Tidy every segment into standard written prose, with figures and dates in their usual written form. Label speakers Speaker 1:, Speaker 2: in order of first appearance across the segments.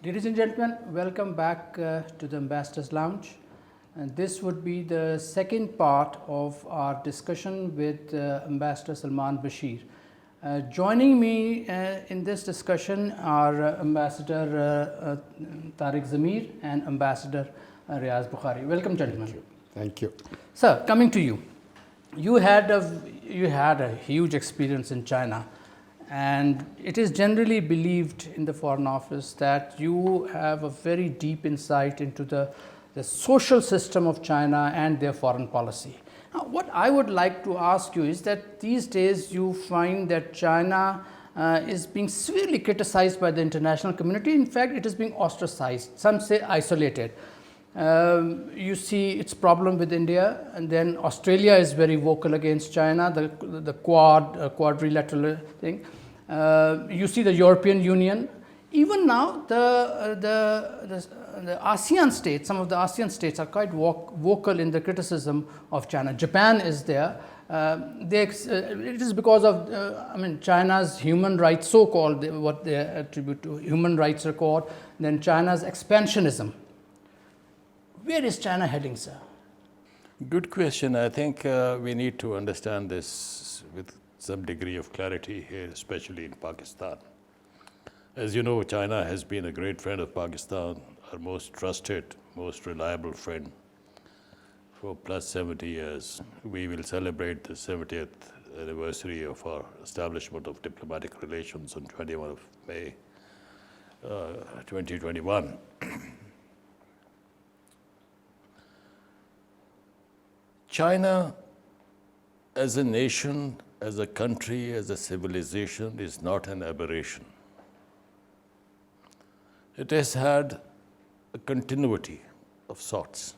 Speaker 1: Ladies and gentlemen, welcome back to the Ambassador's Lounge. And this would be the second part of our discussion with Ambassador Salman Bashir. Joining me in this discussion are Ambassador Tariq Zamir and Ambassador Riaz Bukhari. Welcome, gentlemen.
Speaker 2: Thank you.
Speaker 1: Sir, coming to you. You had a huge experience in China. And it is generally believed in the Foreign Office that you have a very deep insight into the social system of China and their foreign policy. Now, what I would like to ask you is that these days you find that China is being severely criticized by the international community. In fact, it is being ostracized, some say isolated. You see its problem with India, and then Australia is very vocal against China, the quadrilateral thing. You see the European Union. Even now, the ASEAN states, some of the ASEAN states are quite vocal in the criticism of China. Japan is there. It is because of, China's human rights, so-called, what they attribute to human rights record, then China's expansionism. Where is China heading, sir?
Speaker 3: Good question. I think we need to understand this with some degree of clarity here, especially in Pakistan. As you know, China has been a great friend of Pakistan, our most trusted, most reliable friend for plus 70 years. We will celebrate the 70th anniversary of our establishment of diplomatic relations on 21 of May 2021. China as a nation, as a country, as a civilization is not an aberration. It has had a continuity of sorts.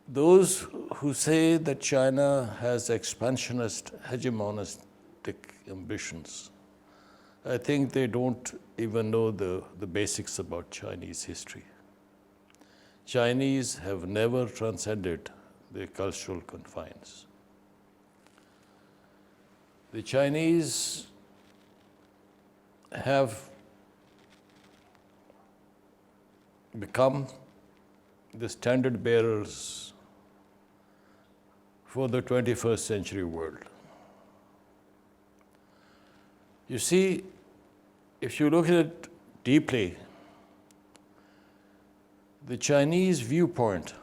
Speaker 3: Those who say that China has expansionist, hegemonistic ambitions, I think they don't even know the basics about Chinese history. Chinese have never transcended their cultural confines. The Chinese have become the standard bearers for the 21st century world. You see, if you look at it deeply, the Chinese viewpoint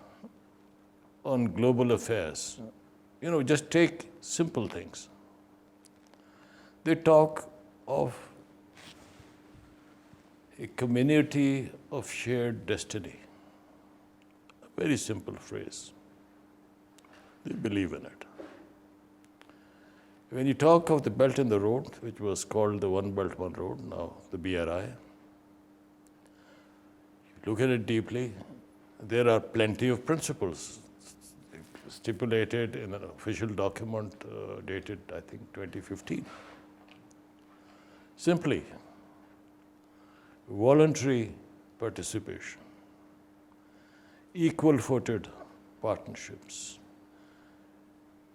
Speaker 3: on global affairs, just take simple things. They talk of a community of shared destiny. A very simple phrase. They believe in it. When you talk of the Belt and the Road, which was called the One Belt, One Road, now the BRI, look at it deeply, there are plenty of principles stipulated in an official document dated, I think, 2015. Simply, voluntary participation, equal-footed partnerships,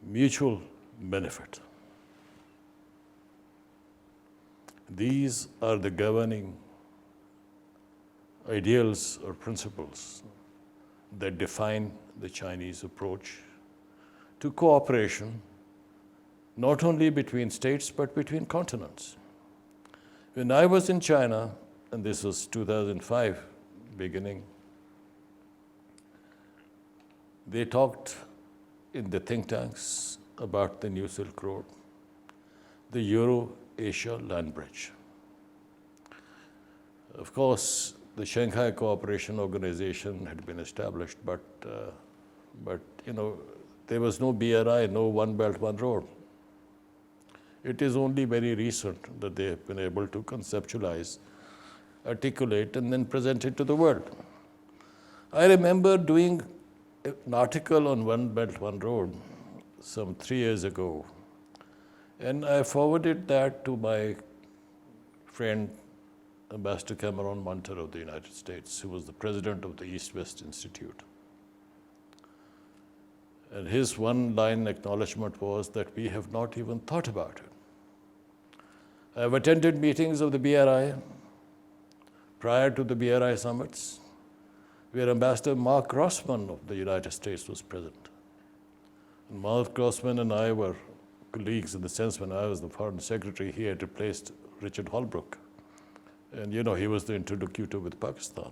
Speaker 3: mutual benefit. These are the governing ideals or principles that define the Chinese approach to cooperation, not only between states, but between continents. When I was in China, and this was 2005 beginning, they talked in the think tanks about the New Silk Road, the Euro-Asia land bridge. Of course, the Shanghai Cooperation Organization had been established, but there was no BRI, no One Belt, One Road. It is only very recent that they have been able to conceptualize, articulate, and then present it to the world. I remember doing an article on One Belt, One Road some 3 years ago, and I forwarded that to my friend, Ambassador Cameron Munter of the United States, who was the president of the East-West Institute. And his one-line acknowledgement was that we have not even thought about it. I have attended meetings of the BRI prior to the BRI summits, where Ambassador Mark Grossman of the United States was present. And Mark Grossman and I were colleagues in the sense when I was the Foreign Secretary, he had replaced Richard Holbrooke. And he was the interlocutor with Pakistan.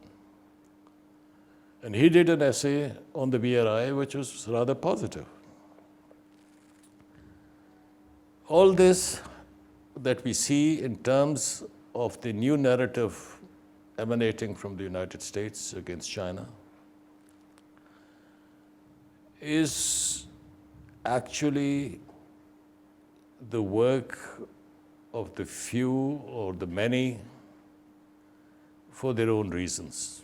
Speaker 3: And he did an essay on the BRI which was rather positive. All this that we see in terms of the new narrative emanating from the United States against China is actually the work of the few or the many for their own reasons.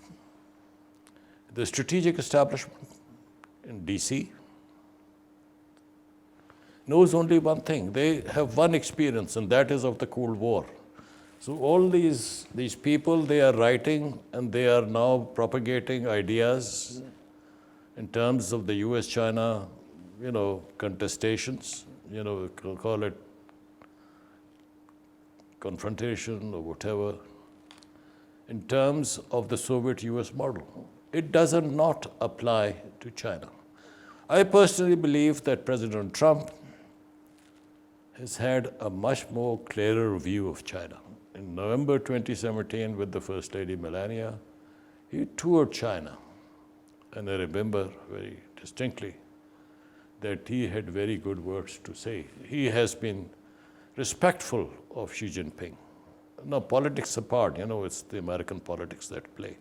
Speaker 3: The strategic establishment in DC knows only one thing. They have one experience, and that is of the Cold War. So all these people, they are writing and they are now propagating ideas in terms of the US-China, contestations, call it confrontation or whatever, in terms of the Soviet-US model. It does not apply to China. I personally believe that President Trump has had a much more clearer view of China. In November 2017, with the First Lady Melania, he toured China. And I remember very distinctly that he had very good words to say. He has been respectful of Xi Jinping. Now, politics apart, it's the American politics that play.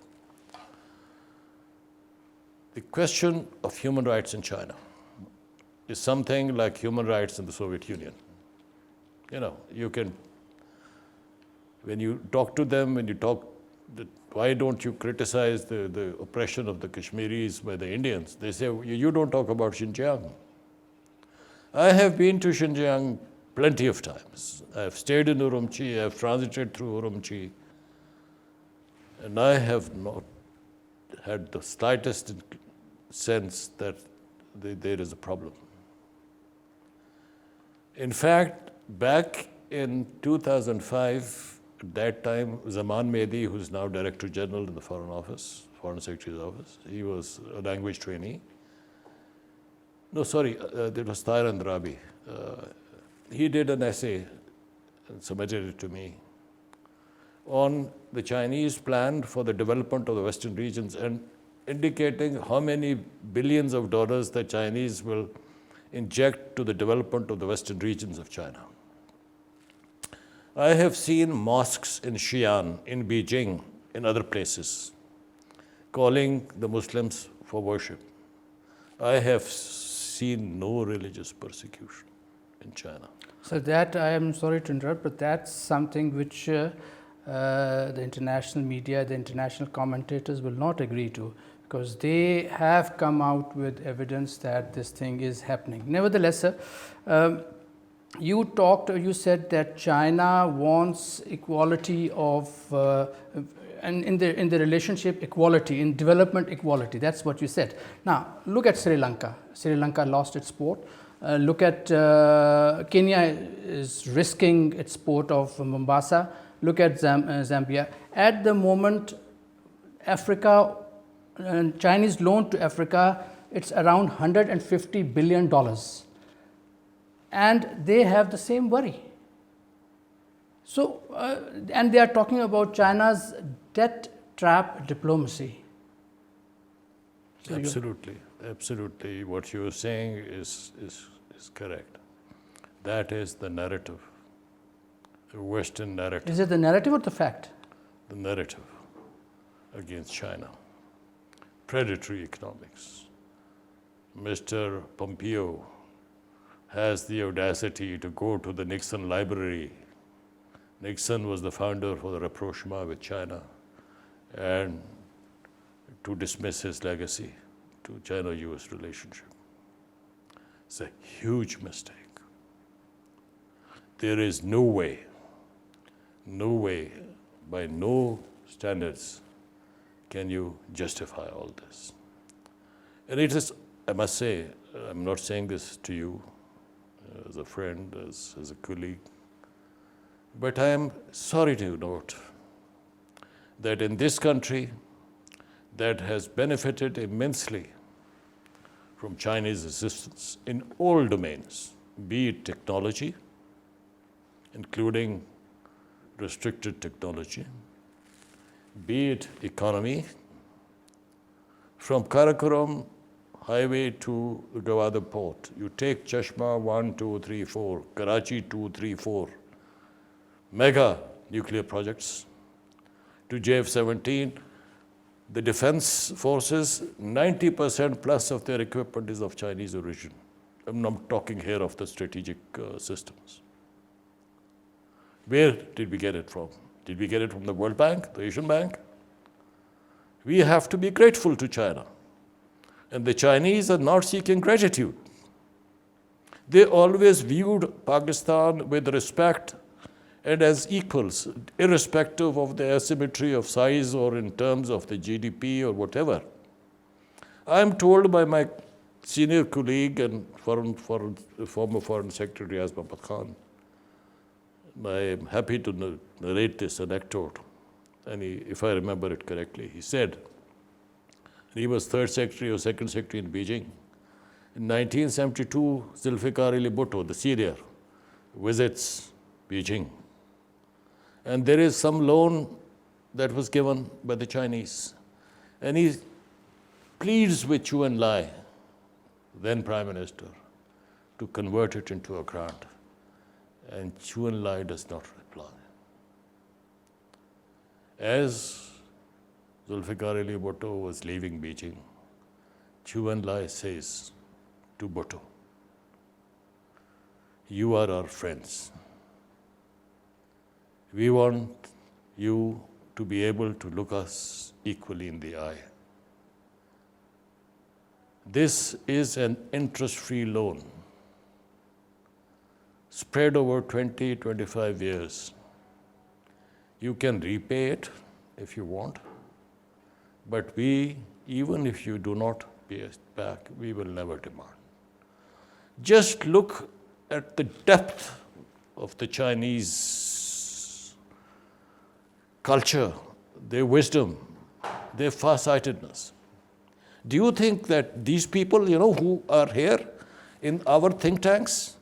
Speaker 3: The question of human rights in China is something like human rights in the Soviet Union. You can, when you talk to them, why don't you criticize the oppression of the Kashmiris by the Indians? They say, you don't talk about Xinjiang. I have been to Xinjiang plenty of times. I have stayed in Urumqi, I have transited through Urumqi, and I have not had the slightest sense that there is a problem. In fact, back in 2005, at that time, Zaman Mehdi, who is now Director General in the Foreign Office, Foreign Secretary's Office, he was a language trainee. No, sorry, that was Tahir Andrabi. He did an essay and submitted it to me on the Chinese plan for the development of the Western regions and indicating how many billions of dollars the Chinese will inject to the development of the Western regions of China. I have seen mosques in Xi'an, in Beijing, in other places, calling the Muslims for worship. I have seen no religious persecution in China.
Speaker 1: So that, I am sorry to interrupt, but that's something which the international media, the international commentators will not agree to, because they have come out with evidence that this thing is happening. Nevertheless, sir, you said that China wants equality of, and in the relationship equality, in development equality. That's what you said. Now, look at Sri Lanka. Sri Lanka lost its port. Look at Kenya is risking its port of Mombasa. Look at Zambia. At the moment, Africa, Chinese loan to Africa, it's around $150 billion. And they have the same worry. So, and they are talking about China's debt trap diplomacy. So
Speaker 3: absolutely, absolutely. What you are saying is correct. That is the narrative, the Western narrative.
Speaker 1: Is it the narrative or the fact?
Speaker 3: The narrative against China. Predatory economics. Mr. Pompeo has the audacity to go to the Nixon library. Nixon was the founder for the rapprochement with China, and to dismiss his legacy to China-US relationship. It's a huge mistake. There is no way, by no standards, can you justify all this. And it is, I must say, I'm not saying this to you as a friend, as a colleague, But I am sorry to note that in this country that has benefited immensely from Chinese assistance in all domains, be it technology, including restricted technology, be it economy, from Karakoram highway to Gawada port. You take Chashma 1, 2, 3, 4, Karachi 2, 3, 4, mega nuclear projects, to JF-17, the defense forces, 90% plus of their equipment is of Chinese origin. I'm not talking here of the strategic systems. Where did we get it from? Did we get it from the World Bank, the Asian Bank? We have to be grateful to China. And the Chinese are not seeking gratitude. They always viewed Pakistan with respect and as equals, irrespective of the asymmetry of size or in terms of the GDP or whatever. I am told by my senior colleague and former Foreign Secretary Azam Khan, I am happy to narrate this anecdote, and if I remember it correctly, he said, he was third secretary or second secretary in Beijing. In 1972, Zulfikar Ali Bhutto, the Syrian, visits Beijing. And there is some loan that was given by the Chinese. And he pleads with Chu Enlai, then Prime Minister, to convert it into a grant. And Chu Enlai does not reply. As Zulfikar Ali Bhutto was leaving Beijing, Chu Enlai says to Bhutto, "You are our friends. We want you to be able to look us equally in the eye. This is an interest-free loan spread over 20, 25 years. You can repay it if you want, but we, even if you do not pay us back, we will never demand." Just look at the depth of the Chinese culture, their wisdom, their farsightedness. Do you think that these people, who are here in our think tanks,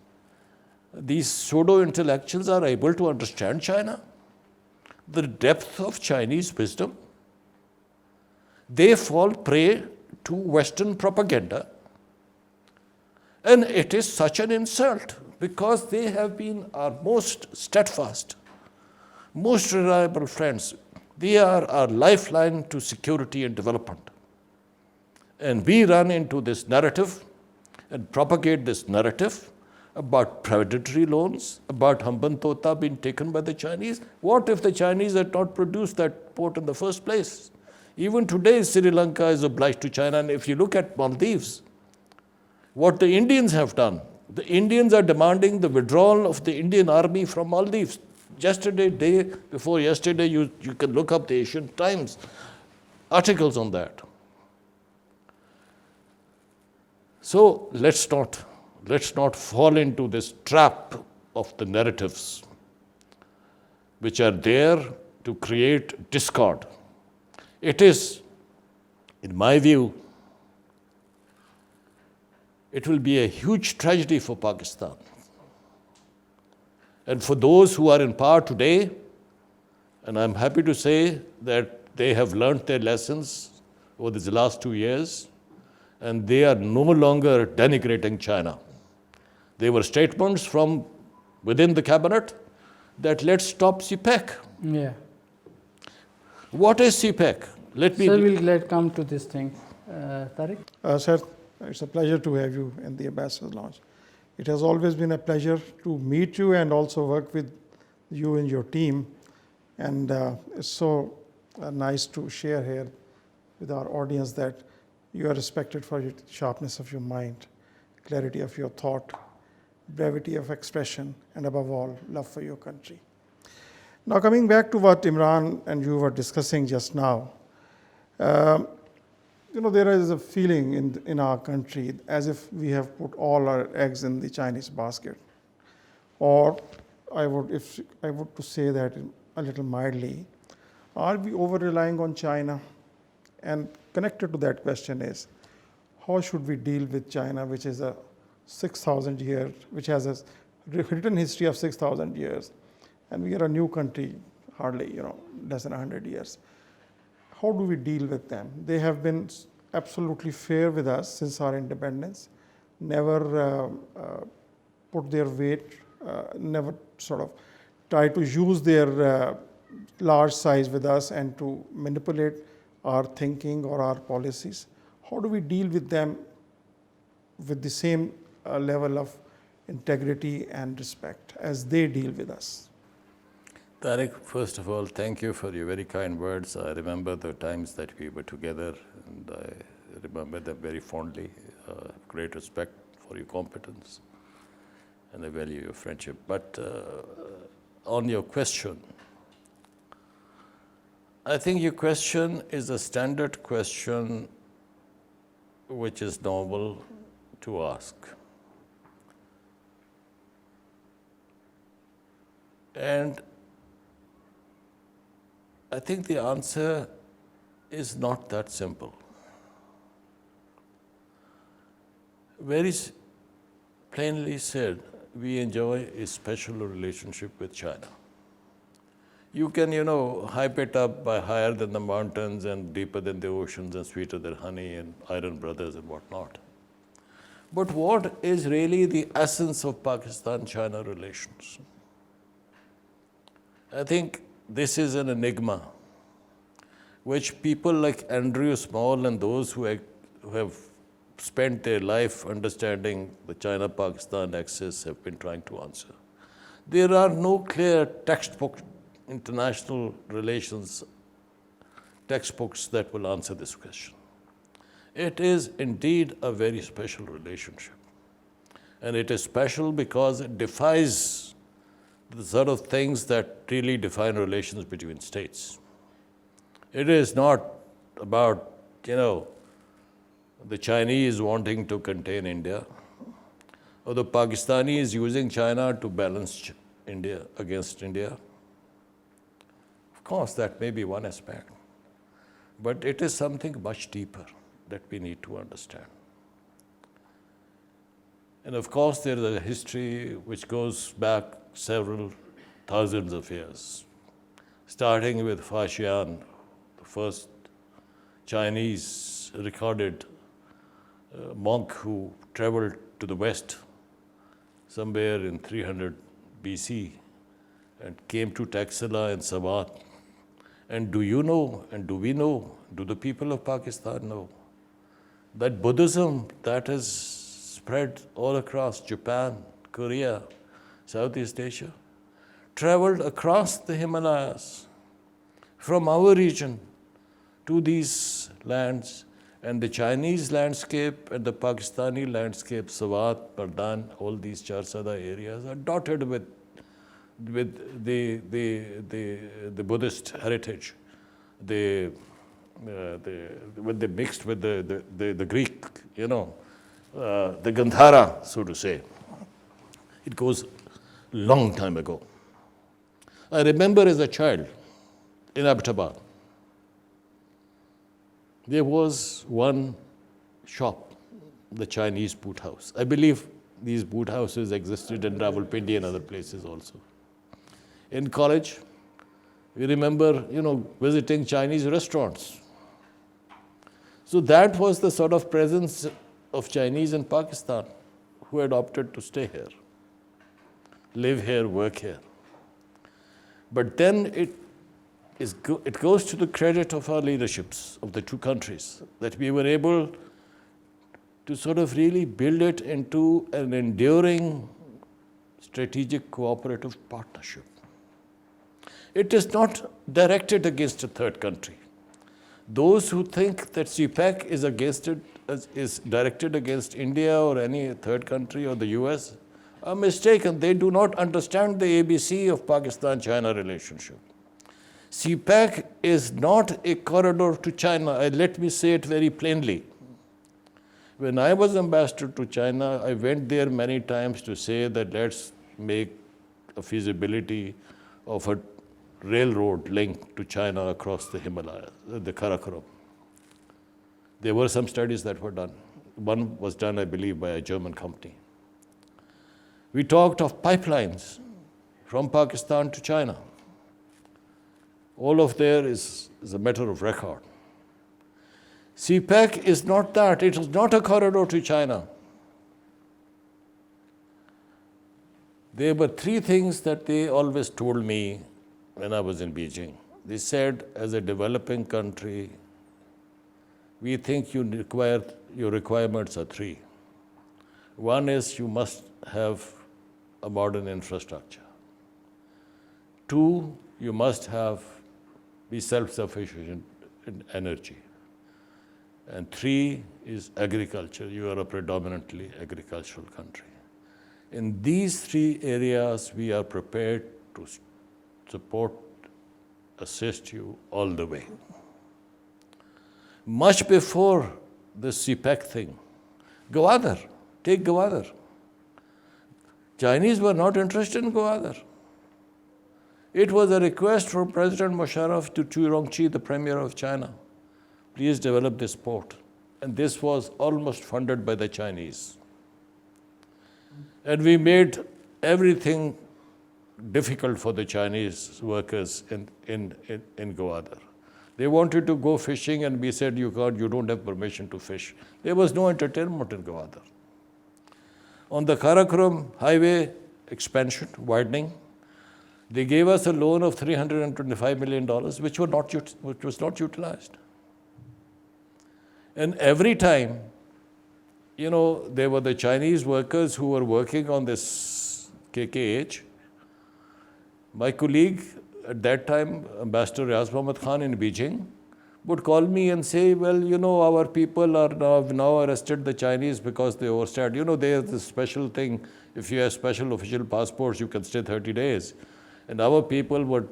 Speaker 3: these pseudo-intellectuals are able to understand China? The depth of Chinese wisdom? They fall prey to Western propaganda. And it is such an insult because they have been our most steadfast, most reliable friends. They are our lifeline to security and development. And we run into this narrative and propagate this narrative about predatory loans, about Hamban Tota being taken by the Chinese. What if the Chinese had not produced that port in the first place? Even today, Sri Lanka is obliged to China. And if you look at Maldives, what the Indians have done, the Indians are demanding the withdrawal of the Indian army from Maldives. Yesterday, day before yesterday, you can look up the Asian Times articles on that. So let's not fall into this trap of the narratives which are there to create discord. It is, in my view, it will be a huge tragedy for Pakistan. And for those who are in power today, and I'm happy to say that they have learned their lessons over these last 2 years, and they are no longer denigrating China. There were statements from within the cabinet that let's stop CPEC.
Speaker 1: Yeah.
Speaker 3: What is CPEC?
Speaker 1: Sir, we'll come to this thing. Tariq?
Speaker 2: Sir, it's a pleasure to have you in the Ambassador's Lounge. It has always been a pleasure to meet you and also work with you and your team. And it's so nice to share here with our audience that you are respected for your sharpness of your mind, clarity of your thought, brevity of expression, and above all, love for your country. Now, coming back to what Imran and you were discussing just now, there is a feeling in our country as if we have put all our eggs in the Chinese basket, or if I were to say that a little mildly, are we over-relying on China? And connected to that question is, how should we deal with China, which is a 6,000 year, which has a written history of 6,000 years, and we are a new country, hardly, less than 100 years. How do we deal with them? They have been absolutely fair with us since our independence, never put their weight, never sort of try to use their large size with us and to manipulate our thinking or our policies. How do we deal with them with the same level of integrity and respect as they deal with us?
Speaker 3: Tariq, first of all, thank you for your very kind words. I remember the times that we were together, and I remember them very fondly. Great respect for your competence, and I value your friendship. But on your question, I think your question is a standard question which is normal to ask. And I think the answer is not that simple. Very plainly said, we enjoy a special relationship with China. You can, hype it up by higher than the mountains and deeper than the oceans and sweeter than honey and iron brothers and whatnot. But what is really the essence of Pakistan-China relations? I think this is an enigma which people like Andrew Small and those who have spent their life understanding the China-Pakistan axis have been trying to answer. There are no clear textbook international relations textbooks that will answer this question. It is indeed a very special relationship. And it is special because it defies the sort of things that really define relations between states. It is not about, the Chinese wanting to contain India, or the Pakistanis using China to balance India against India. Of course, that may be one aspect, but it is something much deeper that we need to understand. And of course, there is a history which goes back several thousands of years, starting with Fashian, the first Chinese recorded monk who traveled to the west somewhere in 300 BC and came to Taxila and Sawat. And do you know, and do we know, do the people of Pakistan know, that Buddhism that has spread all across Japan, Korea, Southeast Asia, traveled across the Himalayas from our region to these lands, and the Chinese landscape and the Pakistani landscape, Sawat, Pardan, all these Charsada areas are dotted with the Buddhist heritage. When they mixed with the Greek, the Gandhara, so to say. It goes long time ago. I remember as a child in Abbottabad, there was one shop, the Chinese boot house. I believe these boot houses existed in Rawalpindi and other places also. In college, we remember, visiting Chinese restaurants. So that was the sort of presence of Chinese in Pakistan who had opted to stay here, live here, work here. But then it goes to the credit of our leaderships of the two countries that we were able to sort of really build it into an enduring strategic cooperative partnership. It is not directed against a third country. Those who think that CPEC is directed against India or any third country or the US are mistaken. They do not understand the ABC of Pakistan-China relationship. CPEC is not a corridor to China. Let me say it very plainly. When I was ambassador to China, I went there many times to say that let's make a feasibility of a railroad link to China across the Himalayas, the Karakoram. There were some studies that were done. One was done, I believe, by a German company. We talked of pipelines from Pakistan to China. All of there is a matter of record. CPEC is not that. It is not a corridor to China. There were three things that they always told me when I was in Beijing. They said, as a developing country, we think your requirements are three. One is you must have a modern infrastructure. Two, you must be self-sufficient in energy. And three is agriculture. You are a predominantly agricultural country. In these three areas, we are prepared to support, assist you all the way. Much before the CPEC thing, Gwadar, take Gwadar. Chinese were not interested in Gwadar. It was a request from President Musharraf to Chu Rongqi, the Premier of China. Please develop this port. And this was almost funded by the Chinese. And we made everything difficult for the Chinese workers in Gwadar. They wanted to go fishing and we said, you don't have permission to fish. There was no entertainment in Gwadar. On the Karakoram highway expansion, widening, they gave us a loan of $325 million, which was not utilized. And every time, there were the Chinese workers who were working on this KKH. My colleague at that time, Ambassador Riaz Muhammad Khan in Beijing, would call me and say, well, our people have now arrested the Chinese because they overstayed. There's this special thing, if you have special official passports, you can stay 30 days. And our people were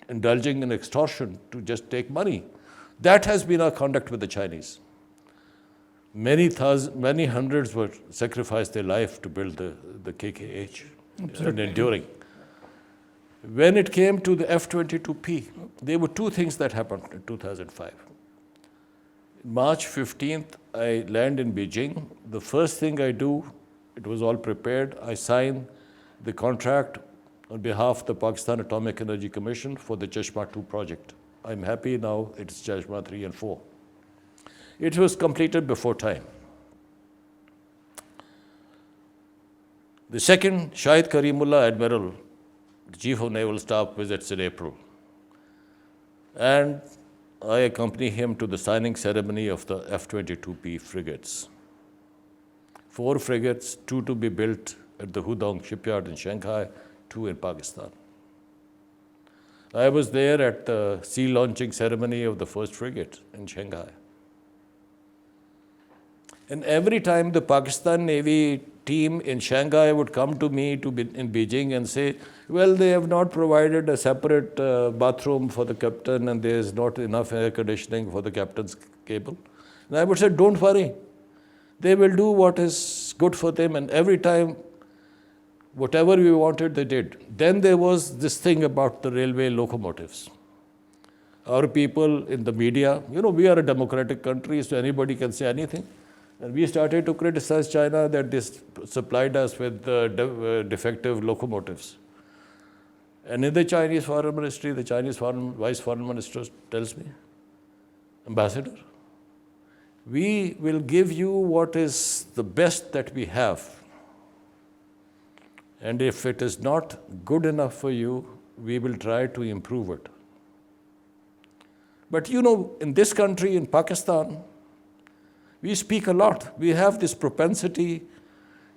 Speaker 3: indulging in extortion to just take money. That has been our conduct with the Chinese. Many hundreds were sacrificed their life to build the KKH. And enduring. When it came to the F-22P, there were two things that happened in 2005. March 15th, I land in Beijing. The first thing I do, it was all prepared, I sign the contract on behalf of the Pakistan Atomic Energy Commission for the Chashma 2 project. I'm happy now it's Chashma 3 and 4. It was completed before time. The second, Shahid Karimullah Admiral, the Chief of Naval Staff, visits in April. And I accompany him to the signing ceremony of the F-22P frigates. 4 frigates, 2 to be built at the Hudong shipyard in Shanghai, 2 in Pakistan. I was there at the sea launching ceremony of the first frigate in Shanghai. And every time the Pakistan Navy team in Shanghai would come to me in Beijing and say, well, they have not provided a separate bathroom for the captain and there is not enough air conditioning for the captain's cabin. And I would say, don't worry. They will do what is good for them, and every time, whatever we wanted, they did. Then there was this thing about the railway locomotives. Our people in the media, we are a democratic country, so anybody can say anything. And we started to criticize China that they supplied us with defective locomotives. And in the Chinese Foreign Ministry, the Chinese Vice Foreign Minister tells me, Ambassador, we will give you what is the best that we have. And if it is not good enough for you, we will try to improve it. But in this country, in Pakistan, we speak a lot. We have this propensity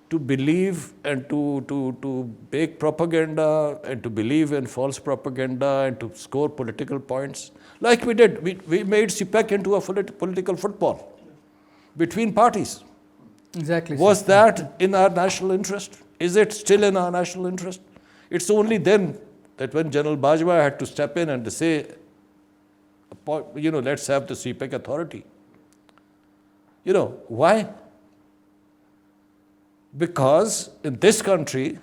Speaker 3: to believe and to make propaganda and to believe in false propaganda and to score political points. Like we did. We made CPEC into a political football between parties.
Speaker 1: Exactly.
Speaker 3: Was that in our national interest? Is it still in our national interest? It's only then that when General Bajwa had to step in and to say, let's have the CPEC authority. Why? Because in this country,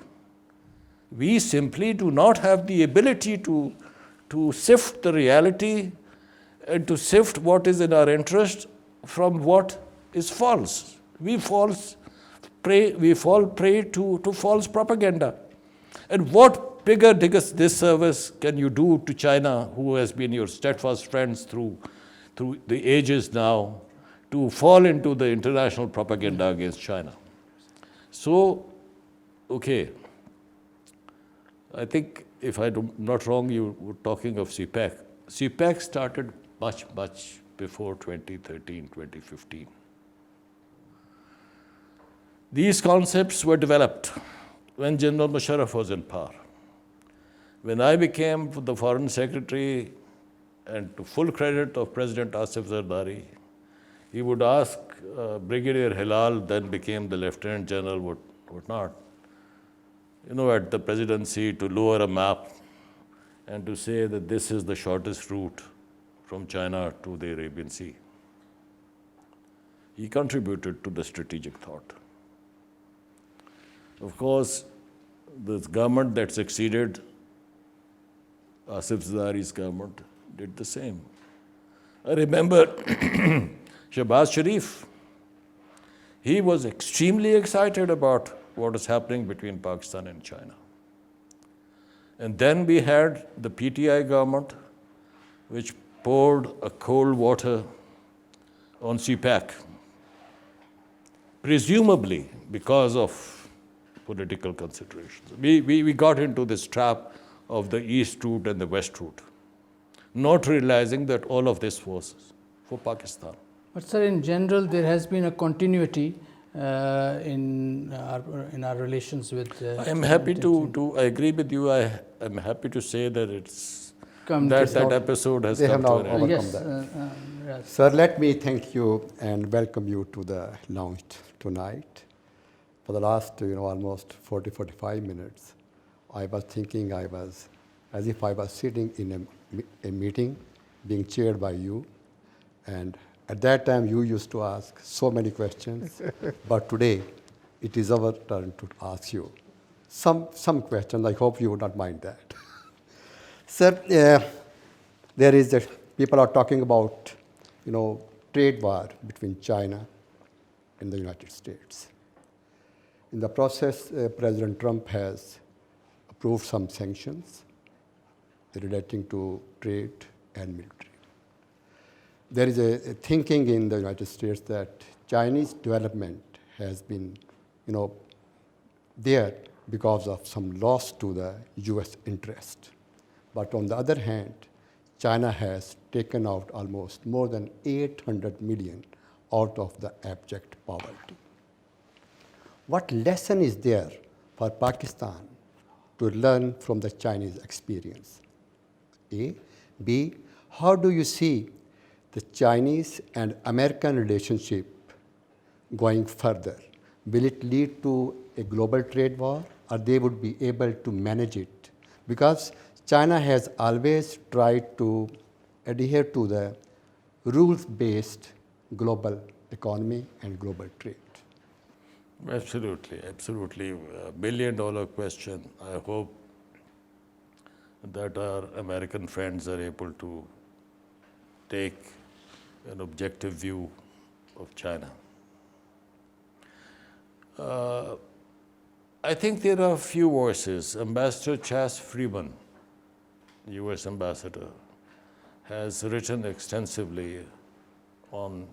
Speaker 3: We simply do not have the ability to sift the reality and to sift what is in our interest from what is false. We fall prey to false propaganda. And what bigger disservice can you do to China, who has been your steadfast friends through the ages now, to fall into the international propaganda against China? So, okay, I think if I'm not wrong, you were talking of CPEC. CPEC started much before 2013, 2015. These concepts were developed when General Musharraf was in power. When I became the Foreign Secretary, and to full credit of President Asif Zardari, he would ask Brigadier Hilal, then became the Lieutenant General, would not, at the presidency, to lower a map and to say that this is the shortest route from China to the Arabian Sea. He contributed to the strategic thought. Of course, the government that succeeded Asif Zardari's government did the same. I remember Shahbaz Sharif. He was extremely excited about what is happening between Pakistan and China. And then we had the PTI government, which poured a cold water on CPEC, presumably because of political considerations. We got into this trap of the East route and the West route, not realizing that all of this was for Pakistan.
Speaker 1: But sir, in general, there has been a continuity in our relations with.
Speaker 3: I am happy to I agree with you. I am happy to say that that episode has come to an end.
Speaker 1: Yes,
Speaker 4: yes. Sir, let me thank you and welcome you to the lounge tonight. For the last, almost 40-45 minutes, I was thinking as if I was sitting in a meeting being chaired by you, and at that time you used to ask so many questions, but today it is our turn to ask you some questions. I hope you would not mind that. Sir, people are talking about, trade war between China and the United States. In the process, President Trump has approved some sanctions relating to trade and military. There is a thinking in the United States that Chinese development has been, there because of some loss to the US interest. But on the other hand, China has taken out almost more than 800 million out of the abject poverty. What lesson is there for Pakistan to learn from the Chinese experience? A. B. How do you see the Chinese and American relationship going further? Will it lead to a global trade war, or they would be able to manage it? Because China has always tried to adhere to the rules-based global economy and global trade.
Speaker 3: Absolutely. A billion-dollar question. I hope that our American friends are able to take an objective view of China. I think there are a few voices. Ambassador Chas Freeman, US ambassador, has written extensively on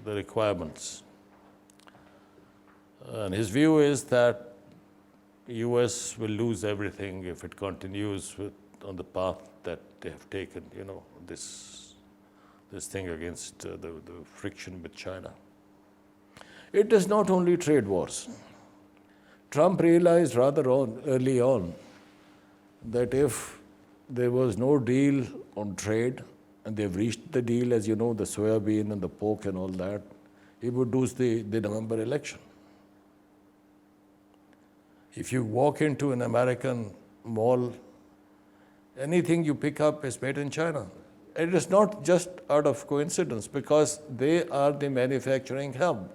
Speaker 3: the requirements. And his view is that US will lose everything if it continues on the path that they have taken, this thing against the friction with China. It is not only trade wars. Trump realized rather early on that if there was no deal on trade, and they've reached the deal, as you know, the soybean and the pork and all that, he would lose the November election. If you walk into an American mall, anything you pick up is made in China. It is not just out of coincidence, because they are the manufacturing hub.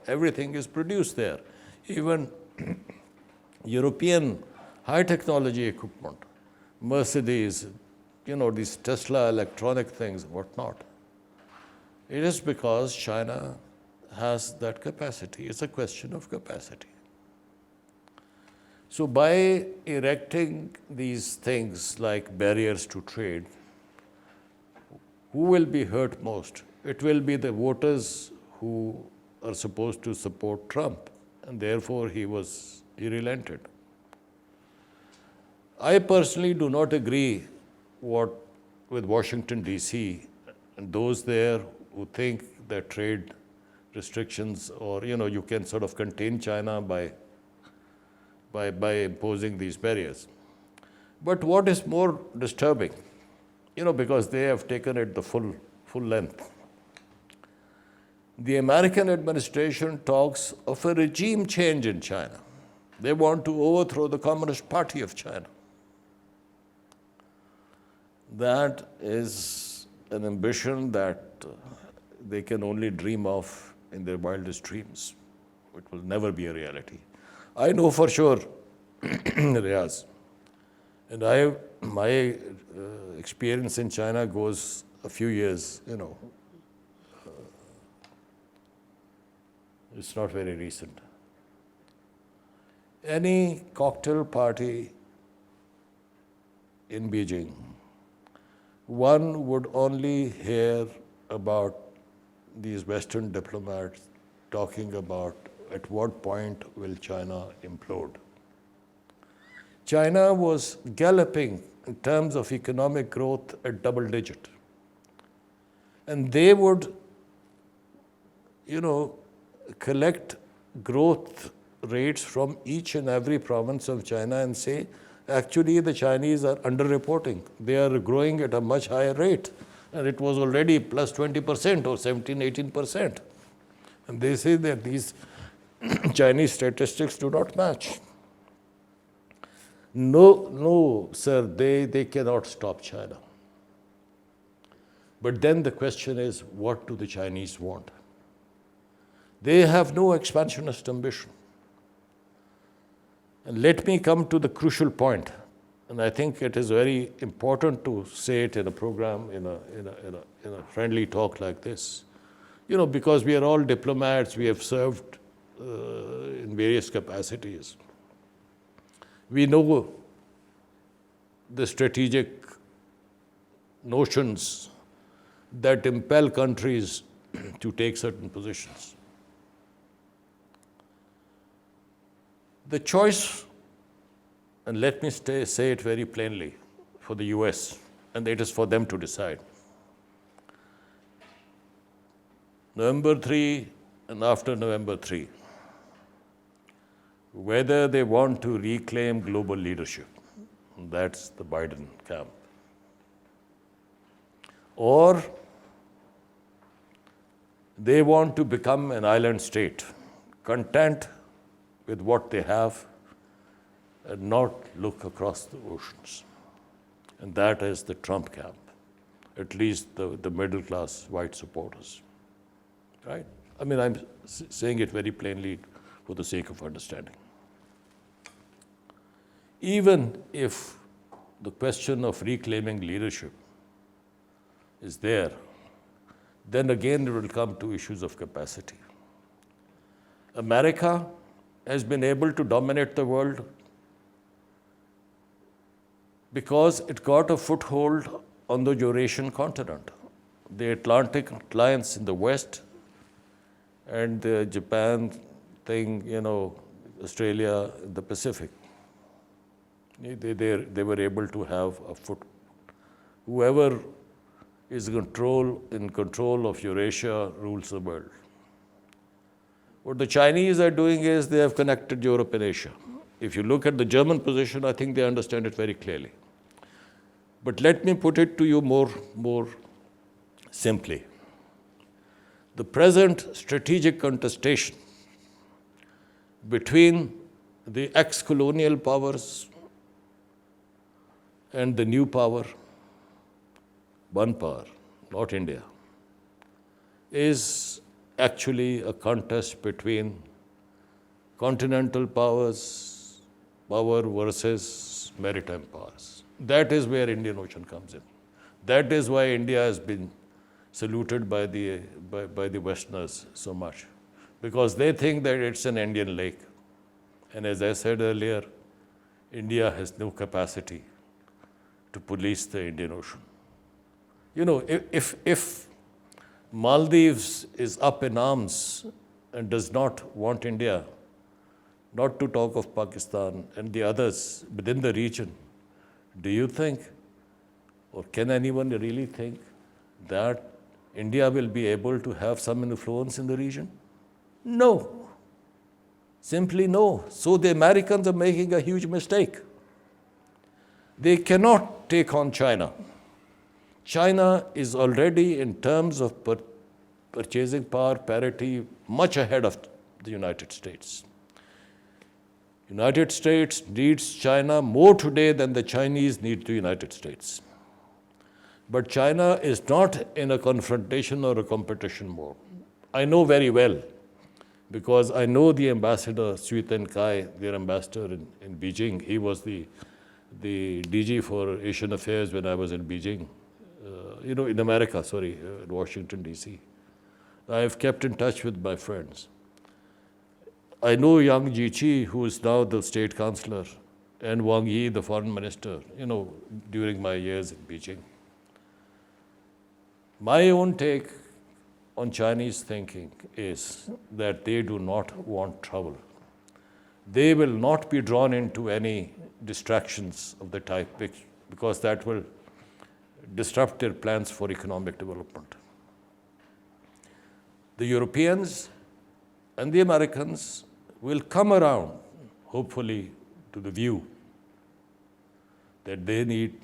Speaker 3: Everything is produced there. Even European high technology equipment, Mercedes, these Tesla electronic things, whatnot. It is because China has that capacity. It's a question of capacity. So by erecting these things like barriers to trade, who will be hurt most? It will be the voters who are supposed to support Trump, and therefore he relented. I personally do not agree with Washington, D.C. and those there who think that trade restrictions or, you can sort of contain China by imposing these barriers. But what is more disturbing, because they have taken it the full length. The American administration talks of a regime change in China. They want to overthrow the Communist Party of China. That is an ambition that they can only dream of in their wildest dreams. It will never be a reality. I know for sure, Riaz, and my experience in China goes a few years, it's not very recent. Any cocktail party in Beijing, one would only hear about these Western diplomats talking about at what point will China implode. China was galloping in terms of economic growth at double digit. And they would, collect growth rates from each and every province of China and say, actually the Chinese are underreporting. They are growing at a much higher rate. And it was already plus 20% or 17, 18%. And they say that these Chinese statistics do not match. No, sir, they cannot stop China. But then the question is, what do the Chinese want? They have no expansionist ambition. And let me come to the crucial point, and I think it is very important to say it in a program, in a friendly talk like this. Because we are all diplomats, we have served in various capacities. We know the strategic notions that impel countries to take certain positions. The choice, and let me say it very plainly, for the US, and it is for them to decide. November 3 and after November 3, whether they want to reclaim global leadership, that's the Biden camp, or they want to become an island state, content with what they have and not look across the oceans. And that is the Trump camp, at least the middle-class white supporters, right? I mean, I'm saying it very plainly for the sake of understanding. Even if the question of reclaiming leadership is there, then again it will come to issues of capacity. America has been able to dominate the world because it got a foothold on the Eurasian continent, the Atlantic alliance in the West, and the Japan thing, Australia, the Pacific. They were able to have a foot. Whoever is in control of Eurasia rules the world. What the Chinese are doing is they have connected Europe and Asia. If you look at the German position, I think they understand it very clearly. But let me put it to you more simply. The present strategic contestation between the ex-colonial powers and the new power, one power, not India, is actually a contest between continental powers power versus maritime powers. That is where Indian Ocean comes in. That is why India has been saluted by the Westerners so much, because they think that it's an Indian lake. And as I said earlier, India has no capacity to police the Indian Ocean. You know, if Maldives is up in arms and does not want India, not to talk of Pakistan and the others within the region, do you think, or can anyone really think, that India will be able to have some influence in the region? No. Simply no. So the Americans are making a huge mistake. They cannot take on China. China is already, in terms of purchasing power parity, much ahead of the United States. United States needs China more today than the Chinese need the United States. But China is not in a confrontation or a competition mode. I know very well, because I know the ambassador, Sui Kai, their ambassador in Beijing. He was the DG for Asian Affairs when I was in Beijing, in America, in Washington, D.C. I have kept in touch with my friends. I know Yang Jiechi, who is now the state counselor, and Wang Yi, the foreign minister, during my years in Beijing. My own take on Chinese thinking is that they do not want trouble. They will not be drawn into any distractions of the type, because that will disrupt their plans for economic development. The Europeans and the Americans will come around, hopefully, to the view that they need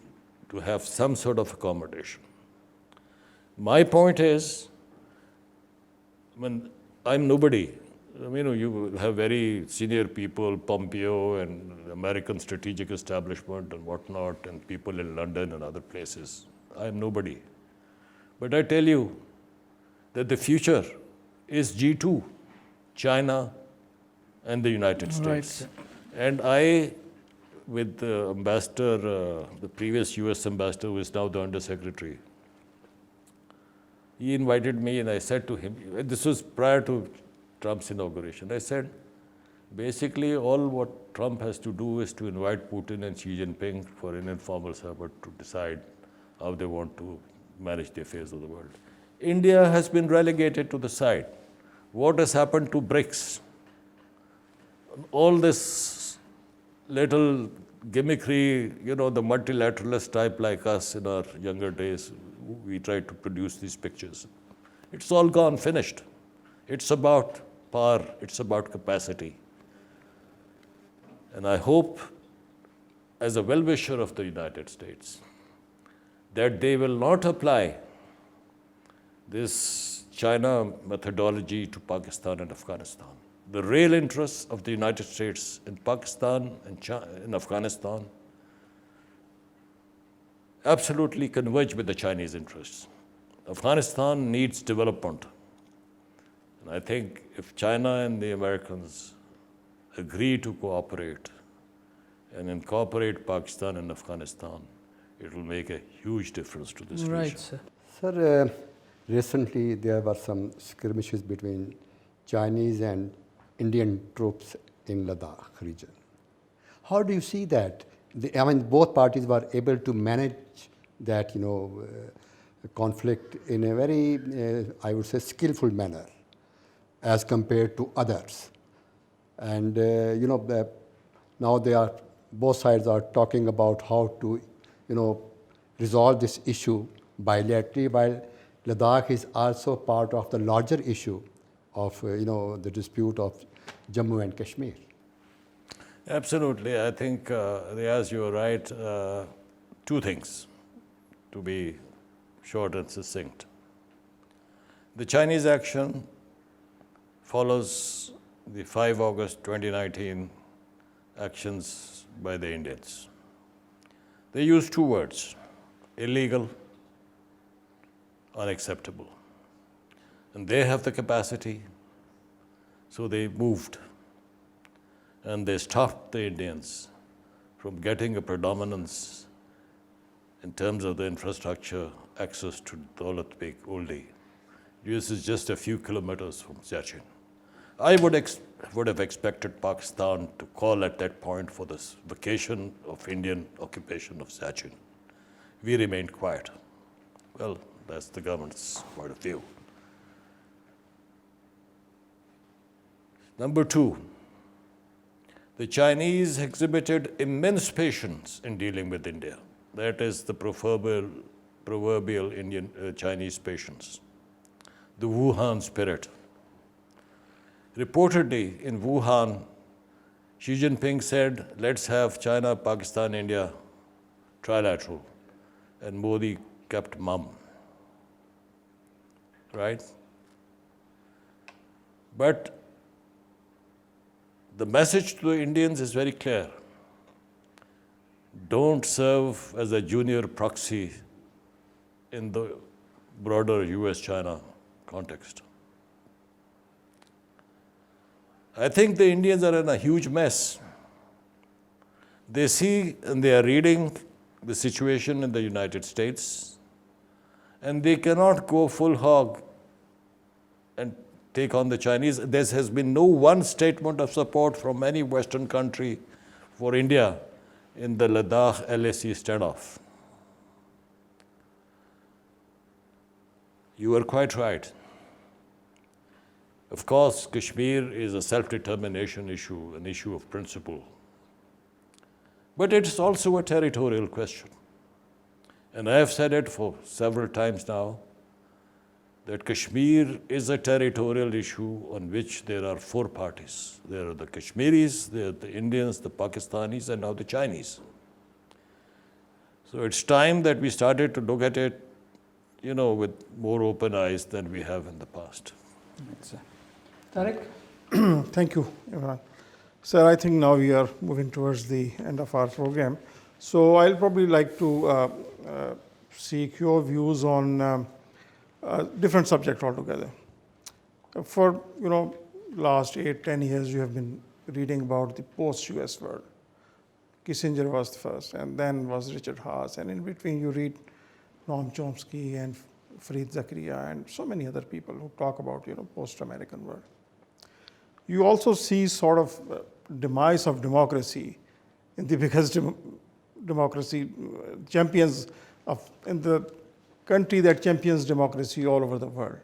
Speaker 3: to have some sort of accommodation. My point is, I'm nobody. You have very senior people, Pompeo and American strategic establishment and whatnot, and people in London and other places. I'm nobody. But I tell you that the future is G2, China and the United States.
Speaker 1: Right.
Speaker 3: And I, with the ambassador, the previous US ambassador, who is now the undersecretary, he invited me and I said to him, this was prior to Trump's inauguration, I said, basically all what Trump has to do is to invite Putin and Xi Jinping for an informal summit to decide how they want to manage the affairs of the world. India has been relegated to the side. What has happened to BRICS? All this little gimmickry, the multilateralist type like us in our younger days, we tried to produce these pictures. It's all gone, finished. It's about power, it's about capacity. And I hope, as a well-wisher of the United States, that they will not apply this China methodology to Pakistan and Afghanistan. The real interests of the United States in Pakistan and in Afghanistan absolutely converge with the Chinese interests. Afghanistan needs development. And I think if China and the Americans agree to cooperate and incorporate Pakistan and Afghanistan, it will make a huge difference to this region.
Speaker 1: Right, sir.
Speaker 4: Sir, recently there were some skirmishes between Chinese and Indian troops in Ladakh region. How do you see that? Both parties were able to manage that, conflict in a very, I would say, skillful manner as compared to others. And, now both sides are talking about how to, resolve this issue bilaterally, while Ladakh is also part of the larger issue of, the dispute of Jammu and Kashmir.
Speaker 3: Absolutely. I think, Riaz, you are right. Two things, to be short and succinct. The Chinese action follows the 5 August 2019 actions by the Indians. They use two words: illegal, unacceptable. And they have the capacity, so they moved and they stopped the Indians from getting a predominance in terms of the infrastructure, access to Daulat Beg Oldie. US is just a few kilometers from Siachen. I would have expected Pakistan to call at that point for this vacation of Indian occupation of Siachen. We remained quiet. Well, that's the government's point of view. Number two, the Chinese exhibited immense patience in dealing with India. That is the proverbial Chinese patience. The Wuhan spirit. Reportedly, in Wuhan, Xi Jinping said, let's have China, Pakistan, India trilateral. And Modi kept mum. Right? But the message to the Indians is very clear. Don't serve as a junior proxy in the broader US-China context. I think the Indians are in a huge mess. They see and they are reading the situation in the United States, and they cannot go full hog and take on the Chinese. There has been no one statement of support from any Western country for India in the Ladakh LAC standoff. You are quite right. Of course, Kashmir is a self-determination issue, an issue of principle. But it's also a territorial question. And I have said it for several times now, that Kashmir is a territorial issue on which there are four parties. There are the Kashmiris, there are the Indians, the Pakistanis, and now the Chinese. So it's time that we started to look at it, with more open eyes than we have in the past.
Speaker 1: Tariq?
Speaker 2: Thank you, Imran. Sir, I think now we are moving towards the end of our program. So I'll probably like to seek your views on different subject altogether. For last 8-10 years, you have been reading about the post-US world. Kissinger was the first, and then was Richard Haas, and in between you read Noam Chomsky and Fareed Zakaria and so many other people who talk about post-American world. You also see sort of demise of democracy in the biggest democracy champions in the country that champions democracy all over the world.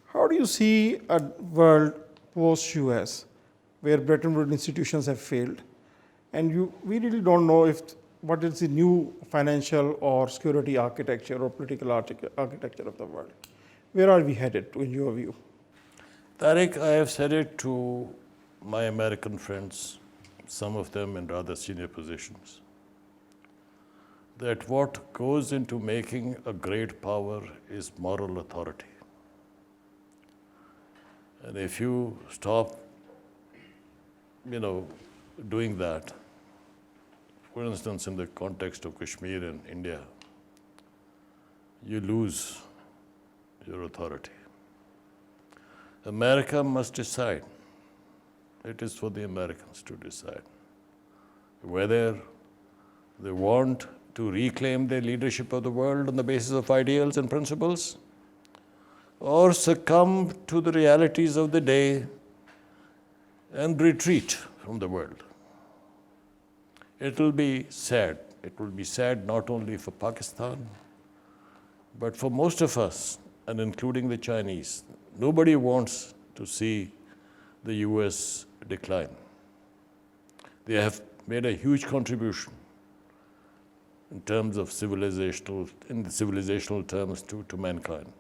Speaker 2: How do you see a world post-US where Bretton Woods institutions have failed, and we really don't know what is the new financial or security architecture or political architecture of the world? Where are we headed to, in your view?
Speaker 3: Tariq, I have said it to my American friends, some of them in rather senior positions, that what goes into making a great power is moral authority. And if you stop, doing that, for instance, in the context of Kashmir and India, you lose your authority. America must decide. It is for the Americans to decide whether they want to reclaim their leadership of the world on the basis of ideals and principles, or succumb to the realities of the day and retreat from the world. It will be sad. It will be sad not only for Pakistan, but for most of us, and including the Chinese. Nobody wants to see the US decline. They have made a huge contribution in terms of civilizational terms to mankind.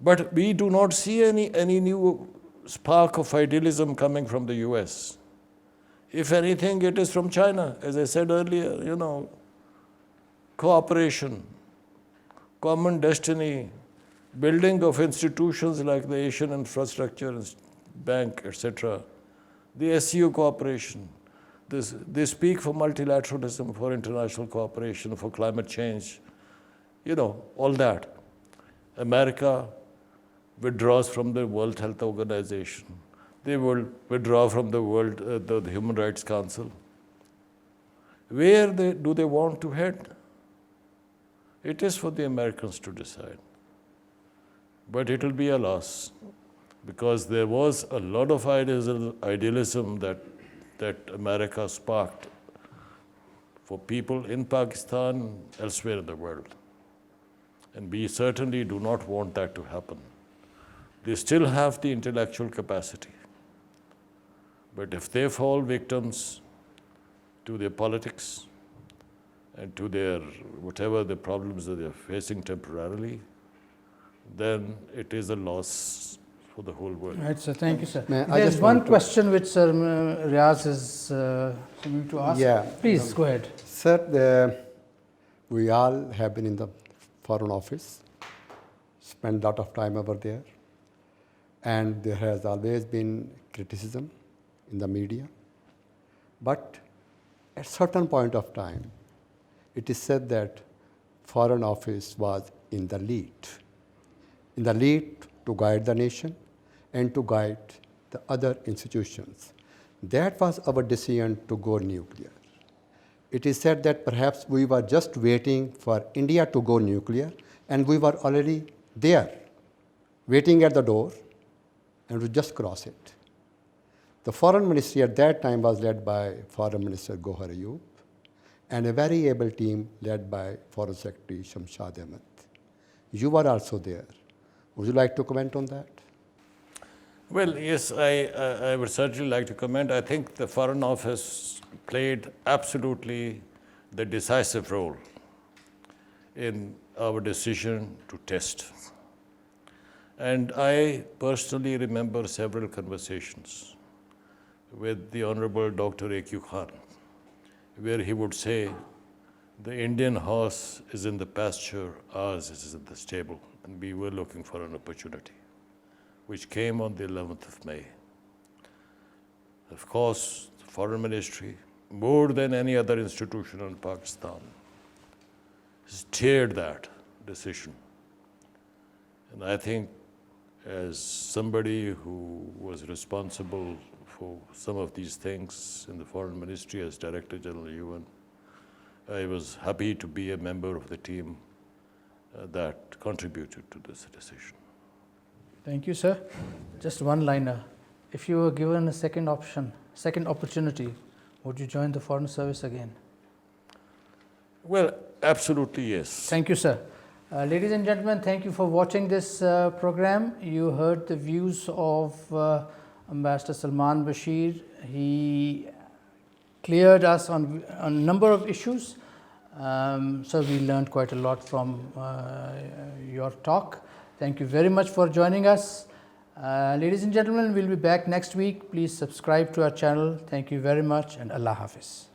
Speaker 3: But we do not see any new spark of idealism coming from the US. If anything, it is from China. As I said earlier, cooperation, common destiny, building of institutions like the Asian Infrastructure Bank, etc., the SCO cooperation. They speak for multilateralism, for international cooperation, for climate change, all that. America withdraws from the World Health Organization. They will withdraw from the Human Rights Council. Where do they want to head? It is for the Americans to decide. But it will be a loss, because there was a lot of idealism that America sparked for people in Pakistan, elsewhere in the world. And we certainly do not want that to happen. They still have the intellectual capacity. But if they fall victims to their politics and to their whatever the problems that they're facing temporarily, then it is a loss for the whole world.
Speaker 1: Right, sir. Thank you, sir.
Speaker 4: I
Speaker 1: There's
Speaker 4: just
Speaker 1: one
Speaker 4: want to-
Speaker 1: question which Sir Riaz is coming to ask.
Speaker 4: Yeah.
Speaker 1: Please go ahead.
Speaker 4: Sir, we all have been in the Foreign Office, spent a lot of time over there, and there has always been criticism in the media. But at certain point of time, it is said that Foreign Office was in the lead to guide the nation and to guide the other institutions. That was our decision to go nuclear. It is said that perhaps we were just waiting for India to go nuclear, and we were already there, waiting at the door, and we just cross it. The foreign ministry at that time was led by Foreign Minister Gohar Ayub, and a very able team led by Foreign Secretary Shamshad Ahmed. You were also there. Would you like to comment on that?
Speaker 3: Well, yes, I would certainly like to comment. I think the Foreign Office played absolutely the decisive role in our decision to test. And I personally remember several conversations with the Honorable Dr. A.Q. Khan, where he would say, the Indian horse is in the pasture, ours is in the stable, and we were looking for an opportunity, which came on the 11th of May. Of course, the Foreign Ministry, more than any other institution in Pakistan, steered that decision. And I think as somebody who was responsible for some of these things in the Foreign Ministry as Director General UN, I was happy to be a member of the team that contributed to this decision.
Speaker 1: Thank you, sir. Just one liner. If you were given a second opportunity, would you join the Foreign Service again?
Speaker 3: Well, absolutely yes.
Speaker 1: Thank you, sir. Ladies and gentlemen, thank you for watching this program. You heard the views of Ambassador Salman Bashir. He cleared us on a number of issues. So we learned quite a lot from your talk. Thank you very much for joining us. Ladies and gentlemen, we'll be back next week. Please subscribe to our channel. Thank you very much, and Allah Hafiz.